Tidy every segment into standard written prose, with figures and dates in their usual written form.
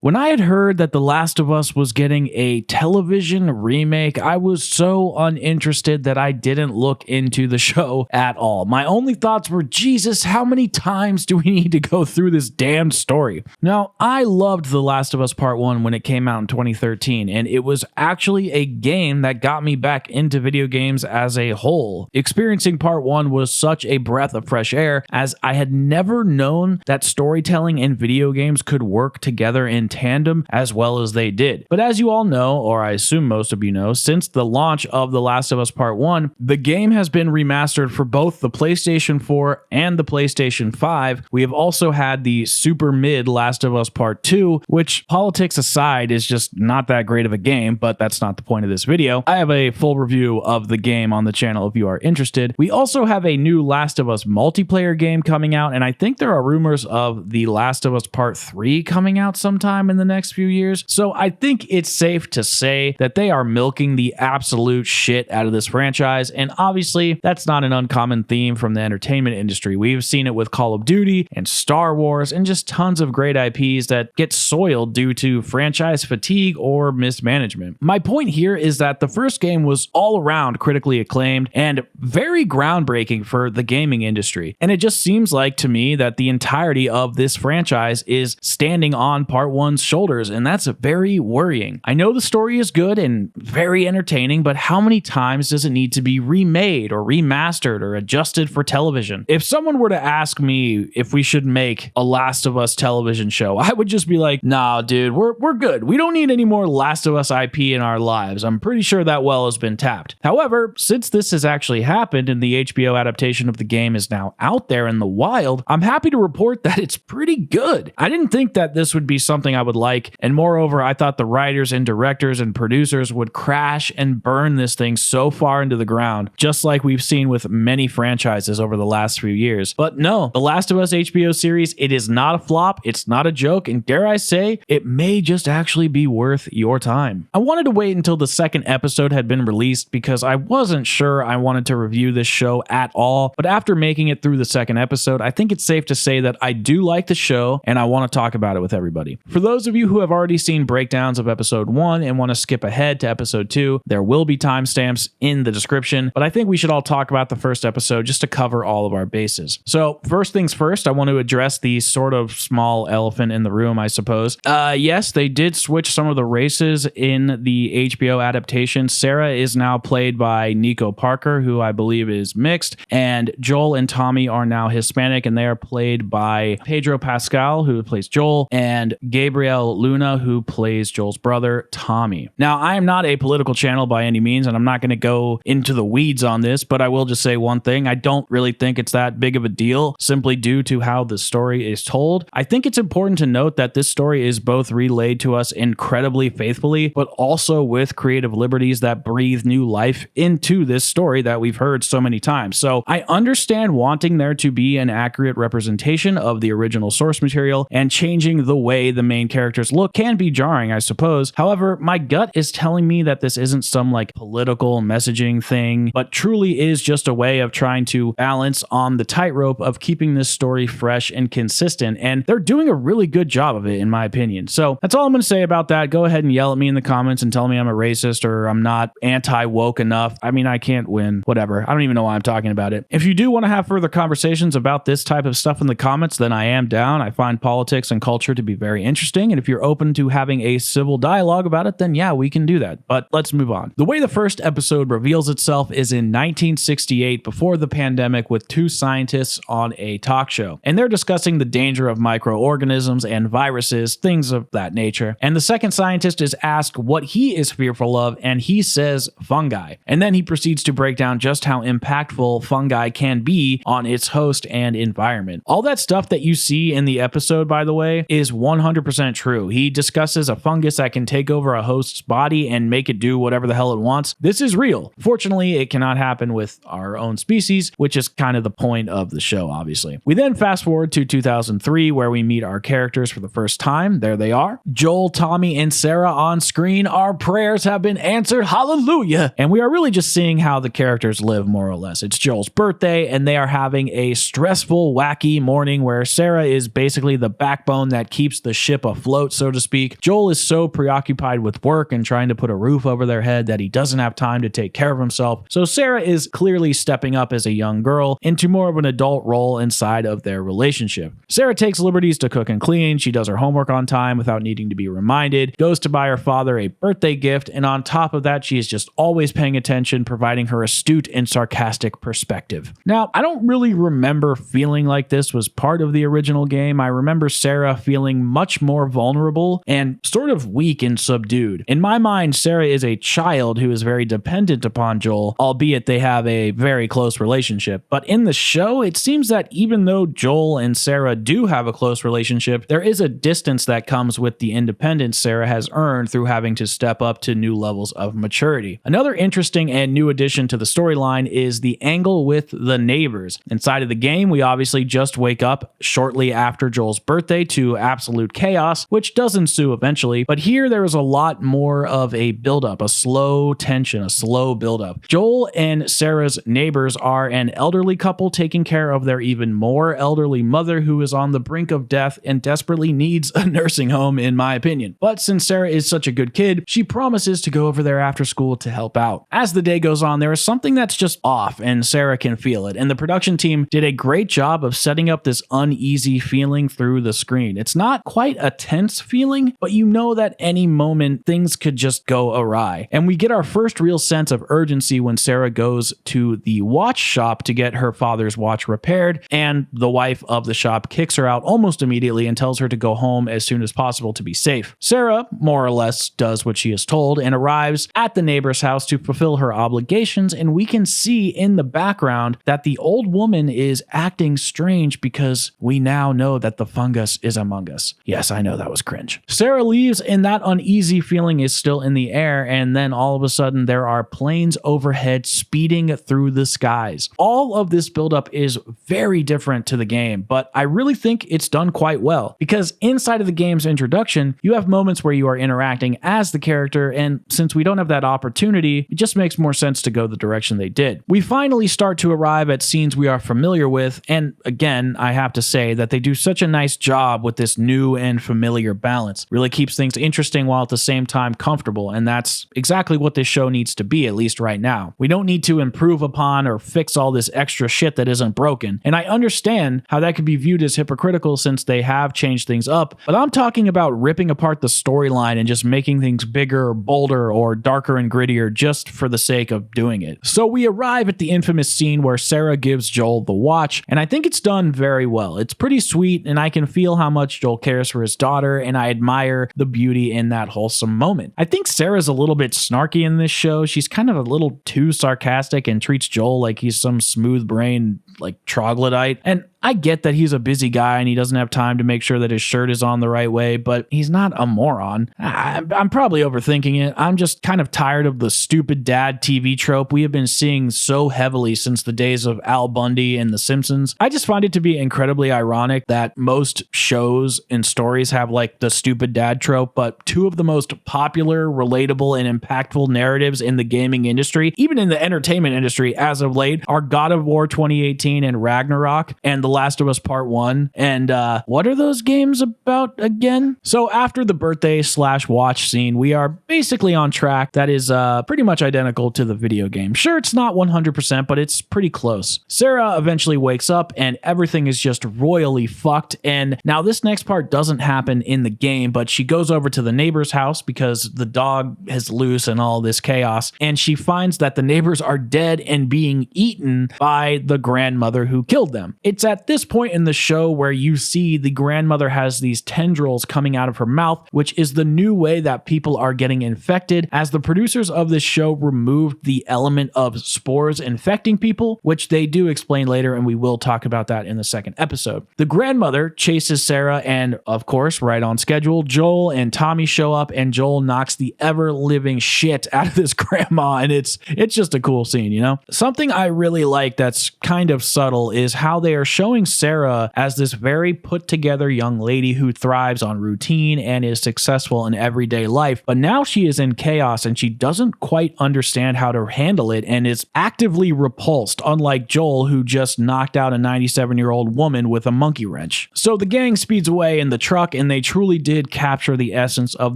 When I had heard that The Last of Us was getting a television remake, I was so uninterested that I didn't look into the show at all. My only thoughts were, Jesus, how many times do we need to go through this damn story? Now, I loved The Last of Us Part 1 when it came out in 2013, and it was actually a game that got me back into video games as a whole. Experiencing Part 1 was such a breath of fresh air, as I had never known that storytelling and video games could work together in tandem as well as they did. But as you all know, or I assume most of you know, since the launch of The Last of Us Part 1, the game has been remastered for both the PlayStation 4 and the PlayStation 5. We have also had the super mid Last of Us Part 2, which, politics aside, is just not that great of a game, but that's not the point of this video. I have a full review of the game on the channel if you are interested. We also have a new Last of Us multiplayer game coming out, and I think there are rumors of The Last of Us Part 3 coming out sometime in the next few years. So I think it's safe to say that they are milking the absolute shit out of this franchise, and obviously that's not an uncommon theme from the entertainment industry. We've seen it with Call of Duty and Star Wars and just tons of great IPs that get soiled due to franchise fatigue or mismanagement. My point here is that the first game was all around critically acclaimed and very groundbreaking for the gaming industry, and it just seems like to me that the entirety of this franchise is standing on Part 1's shoulders, and that's very worrying. I know the story is good and very entertaining, but how many times does it need to be remade or remastered or adjusted for television? If someone were to ask me if we should make a Last of Us television show, I would just be like, nah, dude, we're good. We don't need any more Last of Us IP in our lives. I'm pretty sure that well has been tapped. However, since this has actually happened and the HBO adaptation of the game is now out there in the wild, I'm happy to report that it's pretty good. I didn't think that this would be something I would like, and moreover, I thought the writers and directors and producers would crash and burn this thing so far into the ground, just like we've seen with many franchises over the last few years. But no, The Last of Us HBO series, it is not a flop, it's not a joke, and dare I say, it may just actually be worth your time. I wanted to wait until the second episode had been released because I wasn't sure I wanted to review this show at all, but after making it through the second episode, I think it's safe to say that I do like the show and I want to talk about it with everybody. For those of you who have already seen breakdowns of episode 1 and want to skip ahead to episode 2, there will be timestamps in the description, but I think we should all talk about the first episode just to cover all of our bases. So first things first, I want to address the sort of small elephant in the room, I suppose. Yes, they did switch some of the races in the HBO adaptation. Sarah is now played by Nico Parker, who I believe is mixed, and Joel and Tommy are now Hispanic, and they are played by Pedro Pascal, who plays Joel, and Gabriel Luna, who plays Joel's brother, Tommy. Now, I am not a political channel by any means, and I'm not going to go into the weeds on this, but I will just say one thing. I don't really think it's that big of a deal, simply due to how the story is told. I think it's important to note that this story is both relayed to us incredibly faithfully, but also with creative liberties that breathe new life into this story that we've heard so many times. So I understand wanting there to be an accurate representation of the original source material, and changing the way the main characters look can be jarring, I suppose. However, my gut is telling me that this isn't some like political messaging thing, but truly is just a way of trying to balance on the tightrope of keeping this story fresh and consistent, and they're doing a really good job of it in my opinion. So that's all I'm going to say about that. Go ahead and yell at me in the comments and tell me I'm a racist or I'm not anti-woke enough. I mean, I can't win. Whatever. I don't even know why I'm talking about it. If you do want to have further conversations about this type of stuff in the comments, then I am down. I find politics and culture to be very interesting, and if you're open to having a civil dialogue about it, then yeah, we can do that. But let's move on. The way the first episode reveals itself is in 1968, before the pandemic, with two scientists on a talk show, and they're discussing the danger of microorganisms and viruses, things of that nature. And the second scientist is asked what he is fearful of, and he says fungi. And then he proceeds to break down just how impactful fungi can be on its host and environment. All that stuff that you see in the episode, by the way, is 100% true. He discusses a fungus that can take over a host's body and make it do whatever the hell it wants. This is real. Fortunately, it cannot happen with our own species, which is kind of the point of the show, obviously. We then fast forward to 2003, where we meet our characters for the first time. There they are. Joel, Tommy, and Sarah on screen. Our prayers have been answered. Hallelujah. And we are really just seeing how the characters live, more or less. It's Joel's birthday, and they are having a stressful, wacky morning where Sarah is basically the backbone that keeps the ship afloat, so to speak. Joel is so preoccupied with work and trying to put a roof over their head that he doesn't have time to take care of himself. So Sarah is clearly stepping up as a young girl into more of an adult role inside of their relationship. Sarah takes liberties to cook and clean. She does her homework on time without needing to be reminded, goes to buy her father a birthday gift, and on top of that, she is just always paying attention, providing her astute and sarcastic perspective. Now, I don't really remember feeling like this was part of the original game. I remember Sarah feeling much more vulnerable and sort of weak and subdued. In my mind, Sarah is a child who is very dependent upon Joel, albeit they have a very close relationship. But in the show, it seems that even though Joel and Sarah do have a close relationship, there is a distance that comes with the independence Sarah has earned through having to step up to new levels of maturity. Another interesting and new addition to the storyline is the angle with the neighbors. Inside of the game, we obviously just wake up shortly after Joel's birthday to absolute chaos, which does ensue eventually, but here there is a lot more of a buildup, a slow tension, a slow buildup. Joel and Sarah's neighbors are an elderly couple taking care of their even more elderly mother who is on the brink of death and desperately needs a nursing home, in my opinion. But since Sarah is such a good kid, she promises to go over there after school to help out. As the day goes on, there is something that's just off, and Sarah can feel it, and the production team did a great job of setting up this uneasy feeling through the screen. It's not quite a tense feeling, but you know that any moment things could just go awry. And we get our first real sense of urgency when Sarah goes to the watch shop to get her father's watch repaired, and the wife of the shop kicks her out almost immediately and tells her to go home as soon as possible to be safe. Sarah, more or less, does what she is told and arrives at the neighbor's house to fulfill her obligations, and we can see in the background that the old woman is acting strange because we now know that the fungus is among us. Yes, I know that was cringe. Sarah leaves and that uneasy feeling is still in the air, and then all of a sudden there are planes overhead speeding through the skies. All of this buildup is very different to the game, but I really think it's done quite well because inside of the game's introduction, you have moments where you are interacting as the character, and since we don't have that opportunity, it just makes more sense to go the direction they did. We finally start to arrive at scenes we are familiar with, and again, I have to say that they do such a nice job with this new and familiar balance. Really keeps things interesting while at the same time comfortable, and that's exactly what this show needs to be, at least right now. We don't need to improve upon or fix all this extra shit that isn't broken, and I understand how that could be viewed as hypocritical since they have changed things up, but I'm talking about ripping apart the storyline and just making things bigger, bolder, or darker and grittier just for the sake of doing it. So we arrive at the infamous scene where Sarah gives Joel the watch, and I think it's done very well. It's pretty sweet, and I can feel how much Joel cares for his daughter, and I admire the beauty in that wholesome moment. I think Sarah's a little bit snarky in this show. She's kind of a little too sarcastic and treats Joel like he's some smooth-brained, like, troglodyte, and I get that he's a busy guy and he doesn't have time to make sure that his shirt is on the right way, but he's not a moron. I'm probably overthinking it. I'm just kind of tired of the stupid dad TV trope we have been seeing so heavily since the days of Al Bundy and The Simpsons. I just find it to be incredibly ironic that most shows and stories have like the stupid dad trope, but two of the most popular, relatable, and impactful narratives in the gaming industry, even in the entertainment industry as of late, are God of War 2018 and Ragnarok, and The Last of Us Part 1. And what are those games about again? So after the birthday/watch scene, we are basically on track. That is pretty much identical to the video game. Sure, it's not 100%, but it's pretty close. Sarah eventually wakes up and everything is just royally fucked. And now this next part doesn't happen in the game, but she goes over to the neighbor's house because the dog is loose and all this chaos. And she finds that the neighbors are dead and being eaten by the grandmother who killed them. It's at this point in the show where you see the grandmother has these tendrils coming out of her mouth, which is the new way that people are getting infected, as the producers of this show removed the element of spores infecting people, which they do explain later, and we will talk about that in the second episode. The grandmother chases Sarah, and of course, right on schedule, Joel and Tommy show up, and Joel knocks the ever-living shit out of this grandma, and it's just a cool scene, you know? Something I really like that's kind of of subtle is how they are showing Sarah as this very put together young lady who thrives on routine and is successful in everyday life. But now she is in chaos and she doesn't quite understand how to handle it and is actively repulsed, unlike Joel, who just knocked out a 97-year-old woman with a monkey wrench. So the gang speeds away in the truck, and they truly did capture the essence of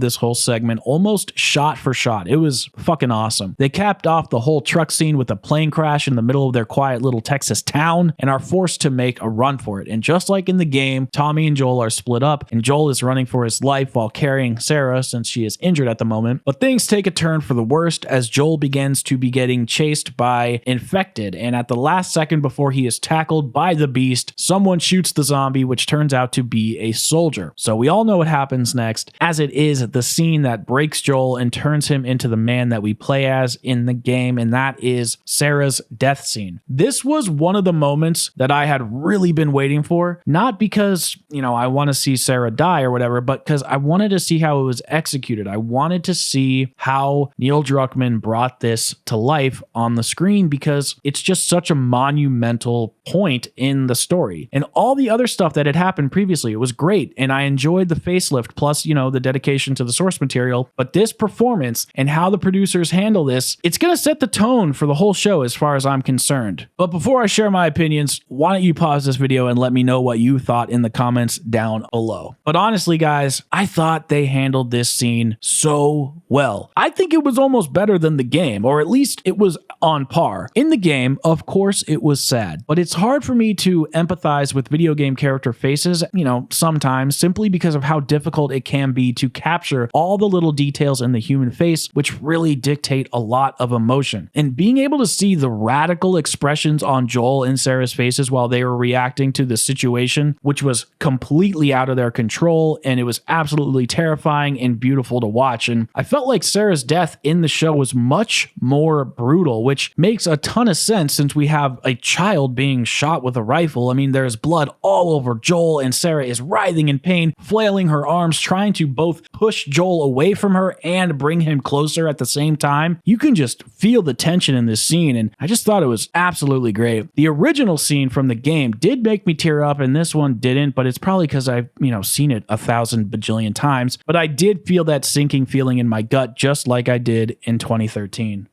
this whole segment almost shot for shot. It was fucking awesome. They capped off the whole truck scene with a plane crash in the middle of their quiet little Texas town and are forced to make a run for it. And just like in the game, Tommy and Joel are split up, and Joel is running for his life while carrying Sarah since she is injured at the moment. But things take a turn for the worst as Joel begins to be getting chased by infected, and at the last second before he is tackled by the beast, someone shoots the zombie, which turns out to be a soldier. So we all know what happens next, as it is the scene that breaks Joel and turns him into the man that we play as in the game, and that is Sarah's death scene. This was one of the moments that I had really been waiting for, not because, I want to see Sarah die or whatever, but because I wanted to see how it was executed. I wanted to see how Neil Druckmann brought this to life on the screen, because it's just such a monumental point in the story. And all the other stuff that had happened previously, it was great, and I enjoyed the facelift, plus, the dedication to the source material. But this performance and how the producers handle this, it's going to set the tone for the whole show as far as I'm concerned. But before I share my opinions, why don't you pause this video and let me know what you thought in the comments down below. But honestly, guys, I thought they handled this scene so well. I think it was almost better than the game, or at least it was on par. In the game, of course, it was sad, but it's hard for me to empathize with video game character faces, sometimes, simply because of how difficult it can be to capture all the little details in the human face, which really dictate a lot of emotion. And being able to see the radical expressions on Joel and Sarah's faces while they were reacting to the situation, which was completely out of their control, and it was absolutely terrifying and beautiful to watch. And I felt like Sarah's death in the show was much more brutal, which makes a ton of sense since we have a child being shot with a rifle. I mean, there's blood all over Joel, and Sarah is writhing in pain, flailing her arms, trying to both push Joel away from her and bring him closer at the same time. You can just feel the tension in this scene, and I just thought it was absolutely great. The original scene from the game did make me tear up, and this one didn't, but it's probably because I've, seen it 1,000 bajillion times. But I did feel that sinking feeling in my gut, just like I did in 2013.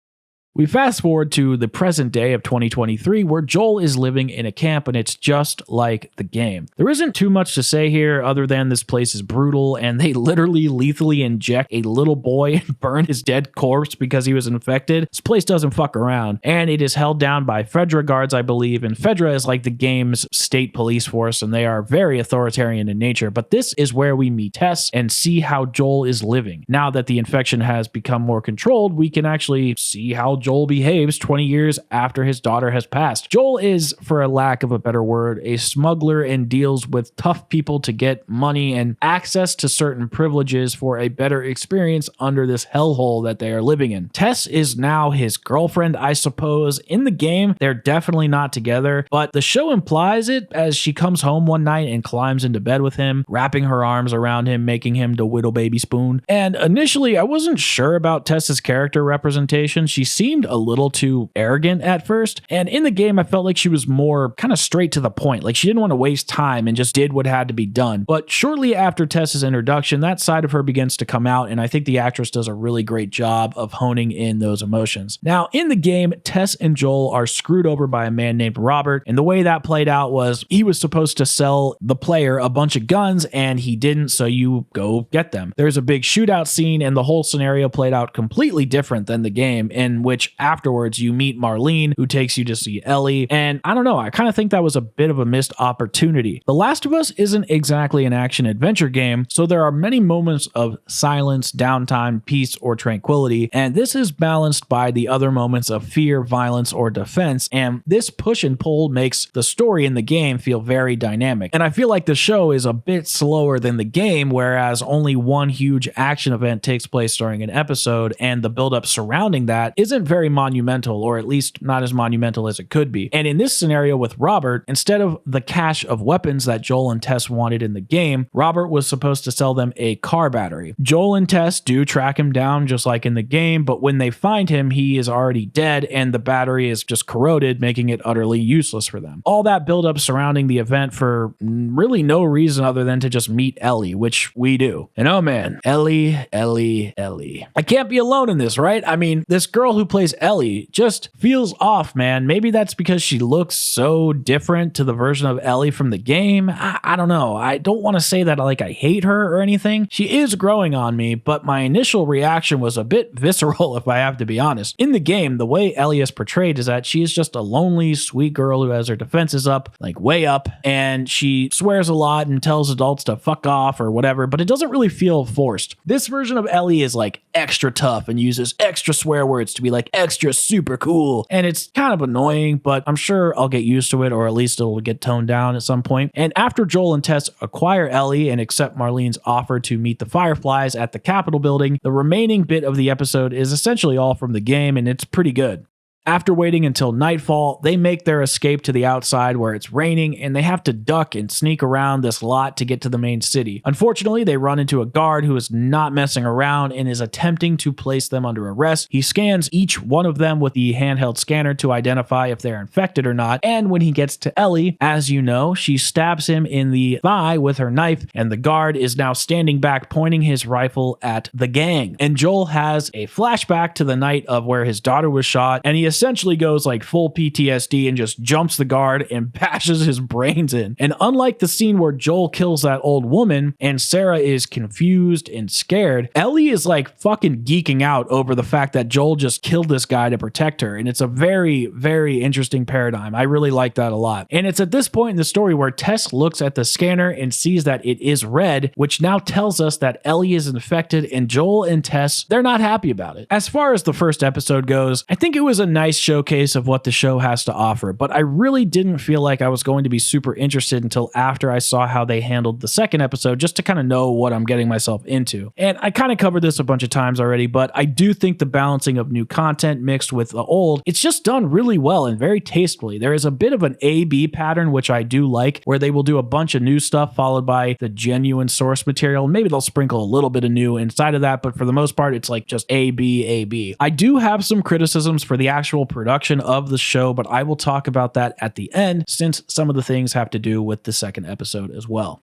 We fast forward to the present day of 2023, where Joel is living in a camp, and it's just like the game. There isn't too much to say here other than this place is brutal, and they literally lethally inject a little boy and burn his dead corpse because he was infected. This place doesn't fuck around, and it is held down by Fedra guards, I believe, and Fedra is like the game's state police force, and they are very authoritarian in nature. But this is where we meet Tess and see how Joel is living. Now that the infection has become more controlled, we can actually see how Joel behaves 20 years after his daughter has passed. Joel is, for a lack of a better word, a smuggler and deals with tough people to get money and access to certain privileges for a better experience under this hellhole that they are living in. Tess is now his girlfriend, I suppose. In the game, they're definitely not together, but the show implies it as she comes home one night and climbs into bed with him, wrapping her arms around him, making him the widow baby spoon. And initially, I wasn't sure about Tess's character representation. She seemed a little too arrogant at first, and in the game I felt like she was more kind of straight to the point, like she didn't want to waste time and just did what had to be done. But shortly after Tess's introduction, that side of her begins to come out, and I think the actress does a really great job of honing in those emotions. Now in the game, Tess and Joel are screwed over by a man named Robert, and the way that played out was he was supposed to sell the player a bunch of guns and he didn't, so you go get them. There's a big shootout scene, and the whole scenario played out completely different than the game, in which afterwards you meet Marlene, who takes you to see Ellie, and I don't know, I kind of think that was a bit of a missed opportunity. The Last of Us isn't exactly an action-adventure game, so there are many moments of silence, downtime, peace, or tranquility, and this is balanced by the other moments of fear, violence, or defense, and this push and pull makes the story in the game feel very dynamic. And I feel like the show is a bit slower than the game, whereas only one huge action event takes place during an episode, and the buildup surrounding that isn't very monumental, or at least not as monumental as it could be. And in this scenario with Robert, instead of the cache of weapons that Joel and Tess wanted in the game, Robert was supposed to sell them a car battery. Joel and Tess do track him down just like in the game, but when they find him, he is already dead and the battery is just corroded, making it utterly useless for them. All that buildup surrounding the event for really no reason other than to just meet Ellie, which we do. And oh man, Ellie. I can't be alone in this, right? I mean, this girl who plays Ellie just feels off, man. Maybe that's because she looks so different to the version of Ellie from the game. I don't know. I don't want to say that like I hate her or anything. She is growing on me, but my initial reaction was a bit visceral if I have to be honest. In the game, the way Ellie is portrayed is that she is just a lonely, sweet girl who has her defenses up, like way up, and she swears a lot and tells adults to fuck off or whatever, but it doesn't really feel forced. This version of Ellie is like extra tough and uses extra swear words to be like extra super cool, and it's kind of annoying, but I'm sure I'll get used to it, or at least it'll get toned down at some point. And after Joel and Tess acquire Ellie and accept Marlene's offer to meet the Fireflies at the Capitol building, the remaining bit of the episode is essentially all from the game, and it's pretty good. After waiting until nightfall, they make their escape to the outside where it's raining, and they have to duck and sneak around this lot to get to the main city. Unfortunately, they run into a guard who is not messing around and is attempting to place them under arrest. He scans each one of them with the handheld scanner to identify if they're infected or not, and when he gets to Ellie, as you know, she stabs him in the thigh with her knife, and the guard is now standing back pointing his rifle at the gang. And Joel has a flashback to the night of where his daughter was shot, and he essentially goes like full PTSD and just jumps the guard and bashes his brains in. And unlike the scene where Joel kills that old woman and Sarah is confused and scared, Ellie is like fucking geeking out over the fact that Joel just killed this guy to protect her. And it's a very, very interesting paradigm. I really like that a lot. And it's at this point in the story where Tess looks at the scanner and sees that it is red, which now tells us that Ellie is infected, and Joel and Tess, they're not happy about it. As far as the first episode goes, I think it was a nice showcase of what the show has to offer, but I really didn't feel like I was going to be super interested until after I saw how they handled the second episode, just to kind of know what I'm getting myself into. And I kind of covered this a bunch of times already, but I do think the balancing of new content mixed with the old, it's just done really well and very tastefully. There is a bit of an A-B pattern, which I do like, where they will do a bunch of new stuff followed by the genuine source material. Maybe they'll sprinkle a little bit of new inside of that, but for the most part, it's like just A-B, A-B. I do have some criticisms for the actual production of the show, but I will talk about that at the end, since some of the things have to do with the second episode as well.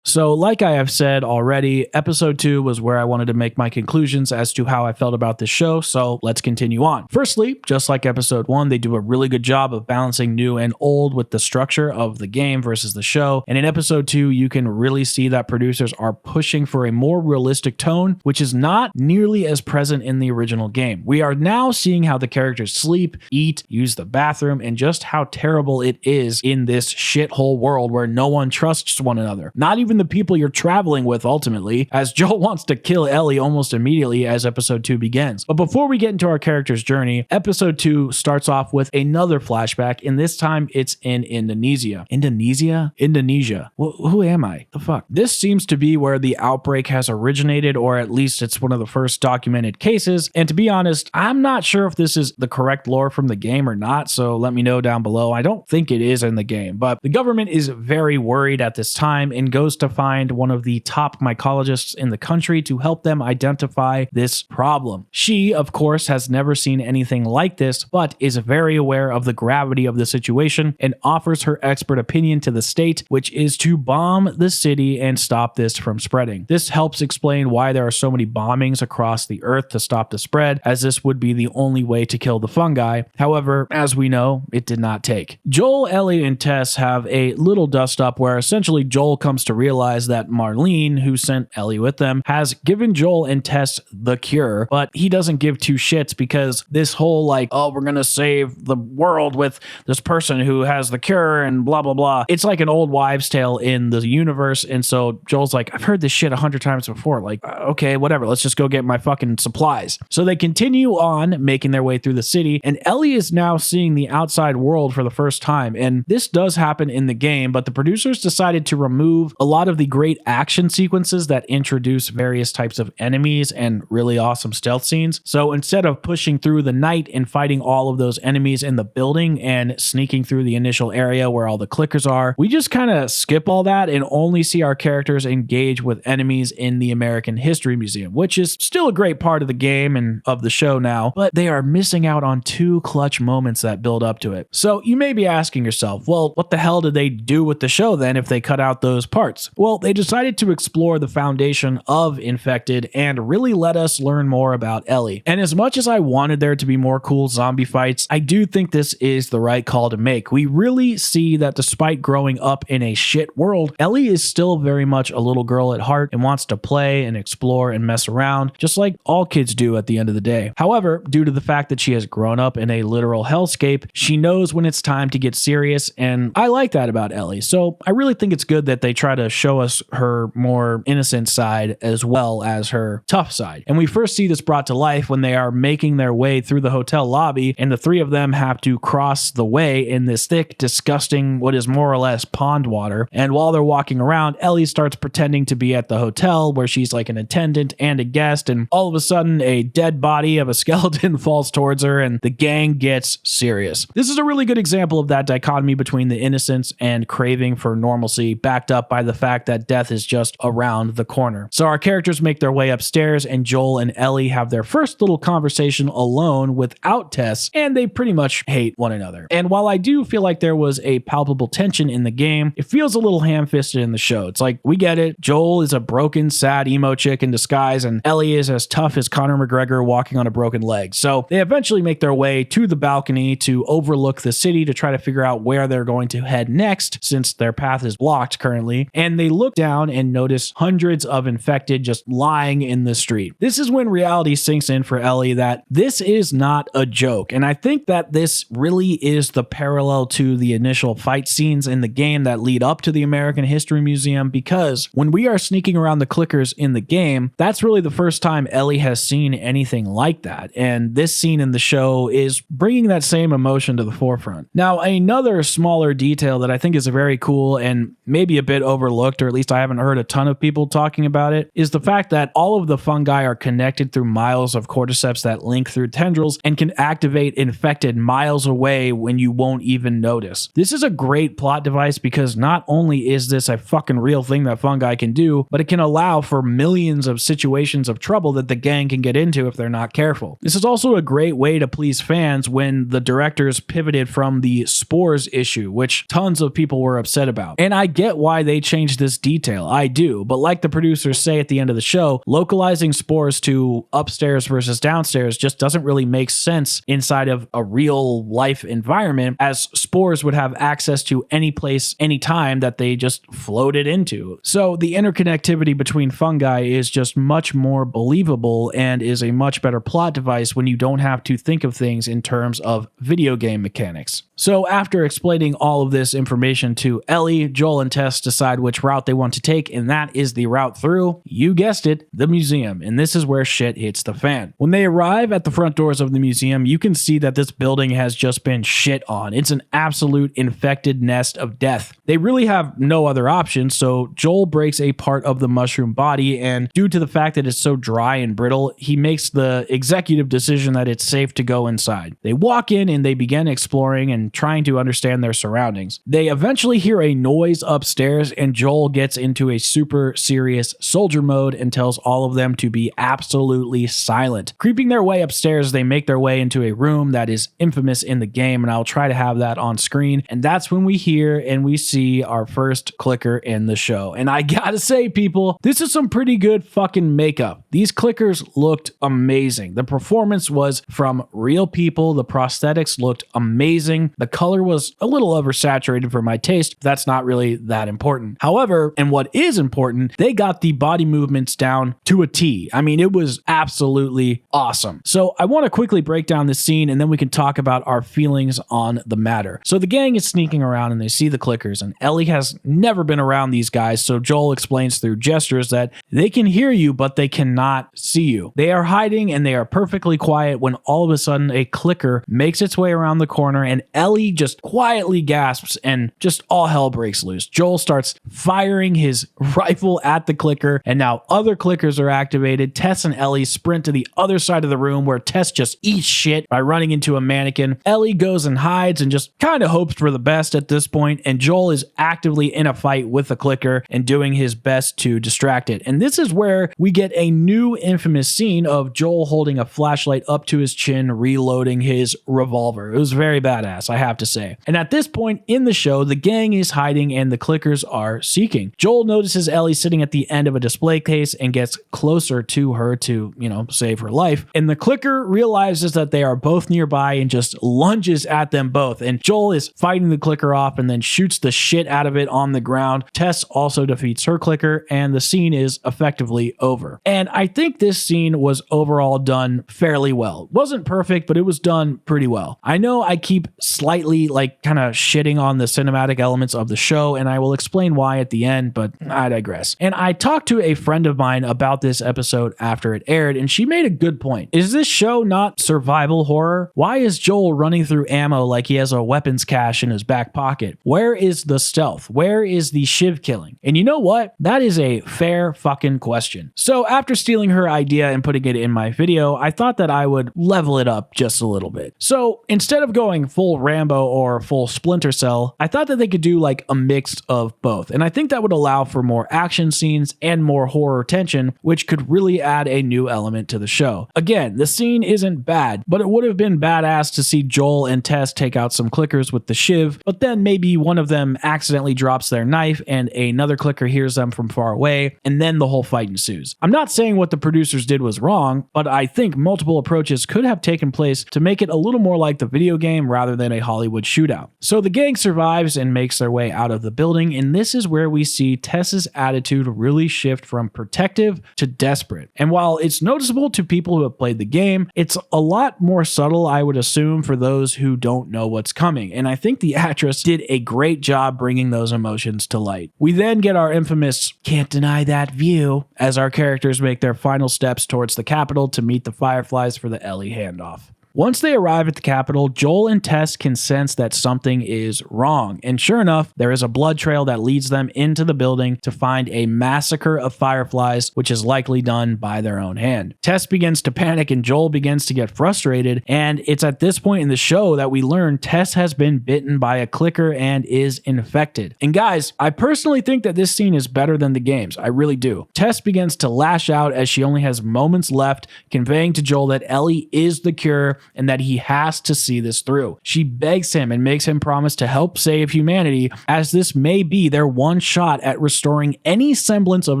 So like I have said already, episode 2 was where I wanted to make my conclusions as to how I felt about this show, so let's continue on. Firstly, just like episode 1, they do a really good job of balancing new and old with the structure of the game versus the show, and in episode 2, you can really see that producers are pushing for a more realistic tone, which is not nearly as present in the original game. We are now seeing how the characters sleep, eat, use the bathroom, and just how terrible it is in this shithole world where no one trusts one another. Not even the people you're traveling with ultimately, as Joel wants to kill Ellie almost immediately as episode 2 begins. But before we get into our character's journey, episode 2 starts off with another flashback, and this time it's in Indonesia. Indonesia? Who am I? The fuck? This seems to be where the outbreak has originated, or at least it's one of the first documented cases, and to be honest, I'm not sure if this is the correct lore from the game or not, so let me know down below. I don't think it is in the game, but the government is very worried at this time and goes to find one of the top mycologists in the country to help them identify this problem. She, of course, has never seen anything like this, but is very aware of the gravity of the situation and offers her expert opinion to the state, which is to bomb the city and stop this from spreading. This helps explain why there are so many bombings across the earth to stop the spread, as this would be the only way to kill the fungi. However, as we know, it did not take. Joel, Ellie, and Tess have a little dust up where essentially Joel comes to realize that Marlene, who sent Ellie with them, has given Joel and Tess the cure, but he doesn't give two shits because this whole like, oh, we're gonna save the world with this person who has the cure and blah, blah, blah. It's like an old wives' tale in the universe, and so Joel's like, I've heard this shit 100 times before. Like, okay, whatever, let's just go get my fucking supplies. So they continue on making their way through the city, and Ellie is now seeing the outside world for the first time, and this does happen in the game, but the producers decided to remove a lot lot of the great action sequences that introduce various types of enemies and really awesome stealth scenes. So instead of pushing through the night and fighting all of those enemies in the building and sneaking through the initial area where all the clickers are, we just kind of skip all that and only see our characters engage with enemies in the American History Museum, which is still a great part of the game and of the show now, but they are missing out on two clutch moments that build up to it. So you may be asking yourself, well, what the hell did they do with the show then if they cut out those parts? Well, they decided to explore the foundation of Infected and really let us learn more about Ellie. And as much as I wanted there to be more cool zombie fights, I do think this is the right call to make. We really see that despite growing up in a shit world, Ellie is still very much a little girl at heart and wants to play and explore and mess around, just like all kids do at the end of the day. However, due to the fact that she has grown up in a literal hellscape, she knows when it's time to get serious, and I like that about Ellie. So I really think it's good that they try to show us her more innocent side as well as her tough side. And we first see this brought to life when they are making their way through the hotel lobby, and the three of them have to cross the way in this thick, disgusting, what is more or less pond water. And while they're walking around, Ellie starts pretending to be at the hotel where she's like an attendant and a guest, and all of a sudden a dead body of a skeleton falls towards her and the gang gets serious. This is a really good example of that dichotomy between the innocence and craving for normalcy, backed up by the fact that death is just around the corner. So our characters make their way upstairs, and Joel and Ellie have their first little conversation alone without Tess, and they pretty much hate one another. And while I do feel like there was a palpable tension in the game, it feels a little ham-fisted in the show. It's like, we get it. Joel is a broken, sad emo chick in disguise, and Ellie is as tough as Conor McGregor walking on a broken leg. So they eventually make their way to the balcony to overlook the city to try to figure out where they're going to head next, since their path is blocked currently. And they look down and notice hundreds of infected just lying in the street. This is when reality sinks in for Ellie that this is not a joke. And I think that this really is the parallel to the initial fight scenes in the game that lead up to the American History Museum, because when we are sneaking around the clickers in the game, that's really the first time Ellie has seen anything like that. And this scene in the show is bringing that same emotion to the forefront. Now, another smaller detail that I think is very cool and maybe a bit overlooked, or at least I haven't heard a ton of people talking about it, is the fact that all of the fungi are connected through miles of cordyceps that link through tendrils and can activate infected miles away when you won't even notice. This is a great plot device because not only is this a fucking real thing that fungi can do, but it can allow for millions of situations of trouble that the gang can get into if they're not careful. This is also a great way to please fans when the directors pivoted from the spores issue, which tons of people were upset about. And I get why they changed this detail. I do. But like the producers say at the end of the show, localizing spores to upstairs versus downstairs just doesn't really make sense inside of a real life environment, as spores would have access to any place, anytime that they just floated into. So the interconnectivity between fungi is just much more believable and is a much better plot device when you don't have to think of things in terms of video game mechanics. So after explaining all of this information to Ellie, Joel and Tess decide which route they want to take, and that is the route through, you guessed it, the museum. And this is where shit hits the fan. When they arrive at the front doors of the museum, you can see that this building has just been shit on. It's an absolute infected nest of death. They really have no other option, so Joel breaks a part of the mushroom body, and due to the fact that it's so dry and brittle, he makes the executive decision that it's safe to go inside. They walk in and they begin exploring and trying to understand their surroundings. They eventually hear a noise upstairs, and Joel gets into a super serious soldier mode and tells all of them to be absolutely silent. Creeping their way upstairs, they make their way into a room that is infamous in the game, and I'll try to have that on screen. And that's when we hear and we see our first clicker in the show. And I gotta say, people, this is some pretty good fucking makeup. These clickers looked amazing. The performance was from real people. The prosthetics looked amazing. The color was a little oversaturated for my taste. That's not really that important. However, and what is important, they got the body movements down to a T. I mean, it was absolutely awesome. So I want to quickly break down this scene, and then we can talk about our feelings on the matter. So the gang is sneaking around and they see the clickers, and Ellie has never been around these guys, so Joel explains through gestures that they can hear you, but they cannot see you. They are hiding and they are perfectly quiet when all of a sudden a clicker makes its way around the corner, and Ellie just quietly gasps and just all hell breaks loose. Joel starts firing his rifle at the clicker, and now other clickers are activated. Tess and Ellie sprint to the other side of the room where Tess just eats shit by running into a mannequin. Ellie goes and hides and just kind of hopes for the best at this point, and Joel is actively in a fight with the clicker and doing his best to distract it. And this is where we get a new infamous scene of Joel holding a flashlight up to his chin, reloading his revolver. It was very badass, I have to say. And at this point in the show, the gang is hiding and the clickers are seeking. Joel notices Ellie sitting at the end of a display case and gets closer to her to, save her life. And the clicker realizes that they are both nearby and just lunges at them both. And Joel is fighting the clicker off and then shoots the shit out of it on the ground. Tess also defeats her clicker and the scene is effectively over. And I think this scene was overall done fairly well. Wasn't perfect, but it was done pretty well. I know I keep slightly kind of shitting on the cinematic elements of the show, and I will explain why at the end, but I digress. And I talked to a friend of mine about this episode after it aired, and she made a good point. Is this show not survival horror? Why is Joel running through ammo like he has a weapons cache in his back pocket? Where is the stealth? Where is the shiv killing? And you know what? That is a fair fucking question. So after stealing her idea and putting it in my video, I thought that I would level it up just a little bit. So instead of going full Rambo or full Splinter Cell, I thought that they could do a mix of both. And I think that would allow for more action scenes and more horror tension, which could really add a new element to the show. Again, the scene isn't bad, but it would have been badass to see Joel and Tess take out some clickers with the shiv, but then maybe one of them accidentally drops their knife and another clicker hears them from far away, and then the whole fight ensues. I'm not saying what the producers did was wrong, but I think multiple approaches could have taken place to make it a little more like the video game rather than a Hollywood shootout. So the gang survives and makes their way out of the building, and this is where we see Tess's attitude really shift from protective to desperate. And while it's noticeable to people who have played the game, it's a lot more subtle, I would assume, for those who don't know what's coming. And I think the actress did a great job bringing those emotions to light. We then get our infamous "can't deny that view" as our characters make their final steps towards the Capitol to meet the Fireflies for the Ellie handoff. Once they arrive at the Capitol, Joel and Tess can sense that something is wrong. And sure enough, there is a blood trail that leads them into the building to find a massacre of Fireflies, which is likely done by their own hand. Tess begins to panic and Joel begins to get frustrated. And it's at this point in the show that we learn Tess has been bitten by a clicker and is infected. And guys, I personally think that this scene is better than the games. I really do. Tess begins to lash out as she only has moments left, conveying to Joel that Ellie is the cure and that he has to see this through. She begs him and makes him promise to help save humanity, as this may be their one shot at restoring any semblance of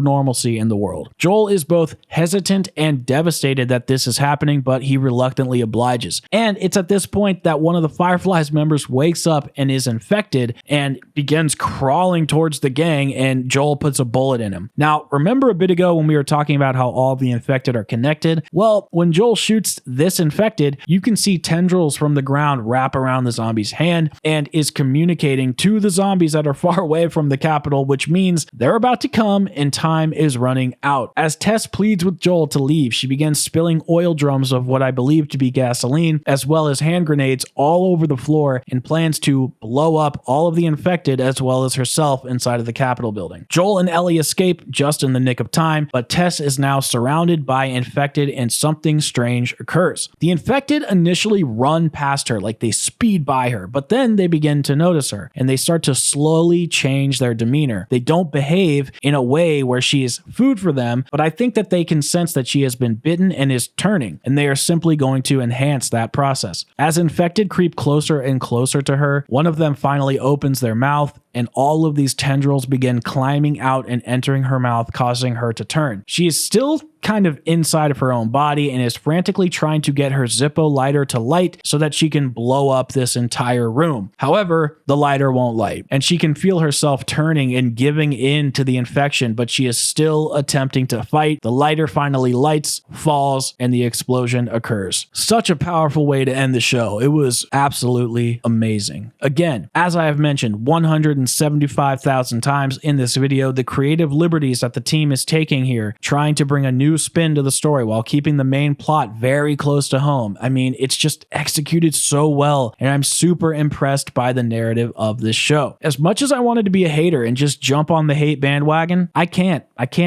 normalcy in the world. Joel is both hesitant and devastated that this is happening, but he reluctantly obliges. And it's at this point that one of the Fireflies members wakes up and is infected and begins crawling towards the gang, and Joel puts a bullet in him. Now, remember a bit ago when we were talking about how all the infected are connected? Well, when Joel shoots this infected, you can see tendrils from the ground wrap around the zombie's hand and is communicating to the zombies that are far away from the Capitol, which means they're about to come and time is running out. As Tess pleads with Joel to leave, she begins spilling oil drums of what I believe to be gasoline, as well as hand grenades all over the floor, and plans to blow up all of the infected as well as herself inside of the Capitol building. Joel and Ellie escape just in the nick of time, but Tess is now surrounded by infected and something strange occurs. The infected initially run past her, like they speed by her, but then they begin to notice her and they start to slowly change their demeanor. They don't behave in a way where she is food for them, but I think that they can sense that she has been bitten and is turning, and they are simply going to enhance that process. As infected creep closer and closer to her, one of them finally opens their mouth, and all of these tendrils begin climbing out and entering her mouth, causing her to turn. She is still kind of inside of her own body and is frantically trying to get her Zippo lighter to light so that she can blow up this entire room. However, the lighter won't light, and she can feel herself turning and giving in to the infection, but she is still attempting to fight. The lighter finally lights, falls, and the explosion occurs. Such a powerful way to end the show. It was absolutely amazing. Again, as I have mentioned 100 175,000 times in this video the creative liberties that the team is taking here, trying to bring a new spin to the story while keeping the main plot very close to home. I mean, it's just executed so well, and I'm super impressed by the narrative of this show. As much as I wanted to be a hater and just jump on the hate bandwagon, I can't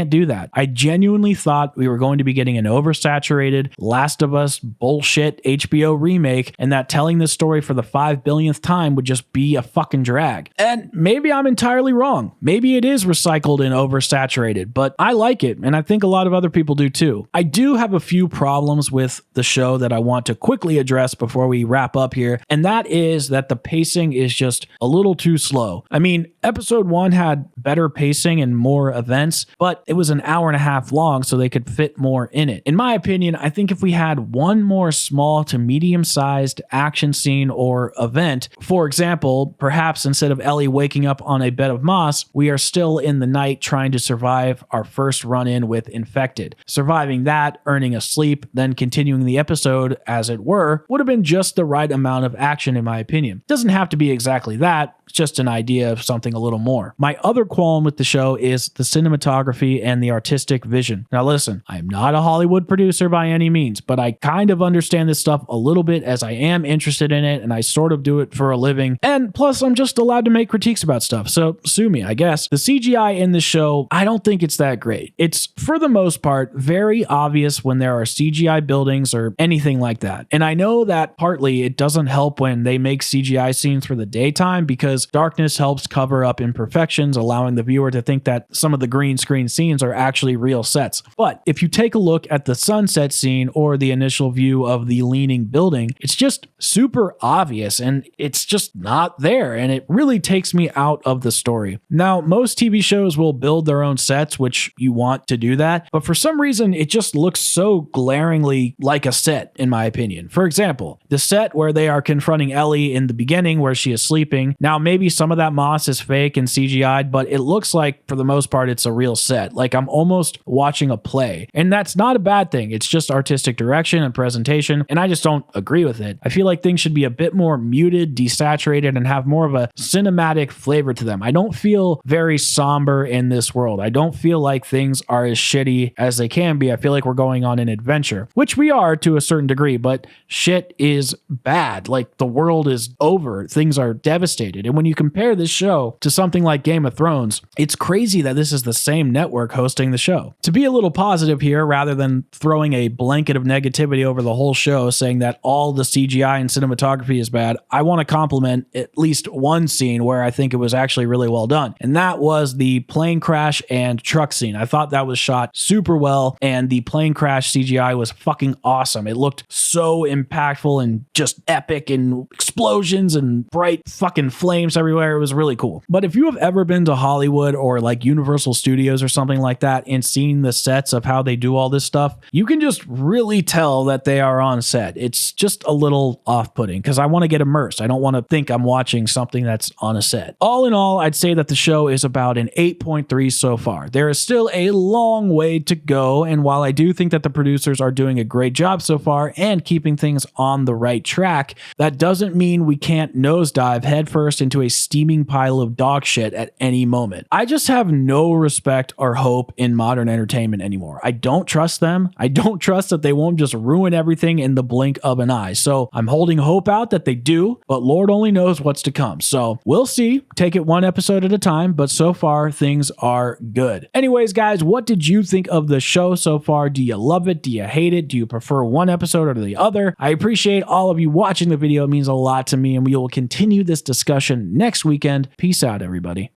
do that. I genuinely thought we were going to be getting an oversaturated Last of Us bullshit HBO remake, and that telling this story for the 5 billionth time would just be a fucking drag. And maybe I'm entirely wrong. Maybe it is recycled and oversaturated, but I like it, and I think a lot of other people do too. I do have a few problems with the show that I want to quickly address before we wrap up here, and that is that the pacing is just a little too slow. I mean, episode 1 had better pacing and more events, but it was an hour and a half long, so they could fit more in it. In my opinion, I think if we had one more small to medium-sized action scene or event, for example, perhaps instead of Ellie waking up on a bed of moss, we are still in the night trying to survive our first run-in with infected. Surviving that, earning a sleep, then continuing the episode, as it were, would have been just the right amount of action in my opinion. It doesn't have to be exactly that, it's just an idea of something a little more. My other qualm with the show is the cinematography and the artistic vision. Now listen, I'm not a Hollywood producer by any means, but I kind of understand this stuff a little bit as I am interested in it and I sort of do it for a living. And plus I'm just allowed to make critiques about stuff, so sue me, I guess. The CGI in the show, I don't think it's that great. It's, for the most part, very obvious when there are CGI buildings or anything like that. And I know that partly it doesn't help when they make CGI scenes for the daytime because darkness helps cover up imperfections, allowing the viewer to think that some of the green screen scenes are actually real sets. But if you take a look at the sunset scene or the initial view of the leaning building, it's just super obvious and it's just not there, and it really takes me out of the story. Now, most TV shows will build their own sets, which you want to do that, but for some reason it just looks so glaringly like a set in my opinion. For example, the set where they are confronting Ellie in the beginning where she is sleeping. Now maybe some of that moss is fake and CGI'd, but it looks like for the most part it's a real set. Like I'm almost watching a play, and that's not a bad thing. It's just artistic direction and presentation, and I just don't agree with it. I feel like things should be a bit more muted, desaturated, and have more of a cinematic flavor to them. I don't feel very somber in this world. I don't feel like things are as shitty as they can be. I feel like we're going on an adventure, which we are to a certain degree, but shit is bad. Like the world is over. Things are devastated. And when you compare this show to something like Game of Thrones, it's crazy that this is the same network hosting the show. To be a little positive here, rather than throwing a blanket of negativity over the whole show, saying that all the CGI and cinematography is bad, I want to compliment at least one scene where I think it was actually really well done. And that was the plane crash and truck scene. I thought that was shot super well, and the plane crash CGI was fucking awesome. It looked so impactful and just epic, and explosions and bright fucking flames everywhere. It was really cool. But if you have ever been to Hollywood or like Universal Studios or something like that and seen the sets of how they do all this stuff, you can just really tell that they are on set. It's just a little off-putting because I want to get immersed. I don't want to think I'm watching something that's on a set. All in all, I'd say that the show is about an 8.3 so far. There is still a long way to go, and while I do think that the producers are doing a great job so far and keeping things on the right track, that doesn't mean we can't nosedive headfirst into a steaming pile of dog shit at any moment. I just have no respect or hope in modern entertainment anymore. I don't trust them. I don't trust that they won't just ruin everything in the blink of an eye. So I'm holding hope out that they do, but Lord only knows what's to come. So we'll see. Take it one episode at a time, but so far things are good. Anyways, guys, what did you think of the show so far? Do you love it? Do you hate it? Do you prefer one episode or the other? I appreciate all of you watching the video. It means a lot to me, and we will continue this discussion next weekend. Peace out, everybody.